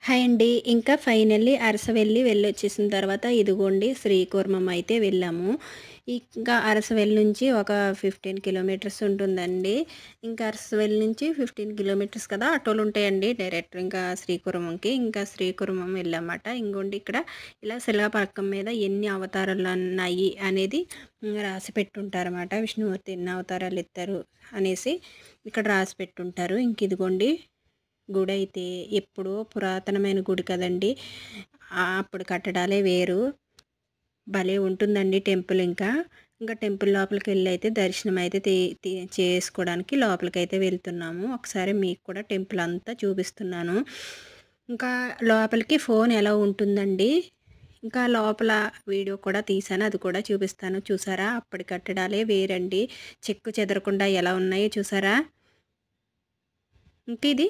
Hi అండి. ఇంకా finally Arasavalli వెళ్ళొచ్చేసిన తర్వాత ఇదిగోండి శ్రీకూర్మం అయితే వెళ్ళాము. ఇంకా అరసవెల్లి నుంచి ఒక 15 కిలోమీటర్స్ ఉంటుందండి. ఇంకా అరసవెల్లి నుంచి 15 కిలోమీటర్స్ కదా! ఆటోలుంటాయండి డైరెక్ట్ ఇంకా శ్రీకూర్మంకి. ఇంకా శ్రీకూర్మం వెళ్ళామాట. ఇంగోండి ఇక్కడ ఇలా శిలాపలకం మీద ఎన్ని అవతారాలున్నాయి అనేది రాసి పెట్టుంటారన్నమాట. విష్ణుమూర్తి ఎన్ని అవతారాలు ఎత్తారు అనేసి ఇక్కడ రాసి పెట్టుంటారు. ఇంక ఇదిగోండి గుడైతే ఎప్పుడో పురాతనమైన గుడి కదండీ! అప్పుడు కట్టడాలే వేరు. భలే ఉంటుందండి టెంపుల్ ఇంకా. ఇంకా టెంపుల్ లోపలికెళ్ళైతే దర్శనం అయితే చేసుకోవడానికి లోపలికైతే వెళ్తున్నాము. ఒకసారి మీకు కూడా టెంపుల్ అంతా చూపిస్తున్నాను. ఇంకా లోపలికి ఫోన్ ఎలా ఉంటుందండి. ఇంకా లోపల వీడియో కూడా తీశాను. అది కూడా చూపిస్తాను. చూసారా? అప్పటి కట్టడాలే వేరండి. చెక్కు చెదరకుండా ఎలా ఉన్నాయో చూసారా? ఇంక ఇది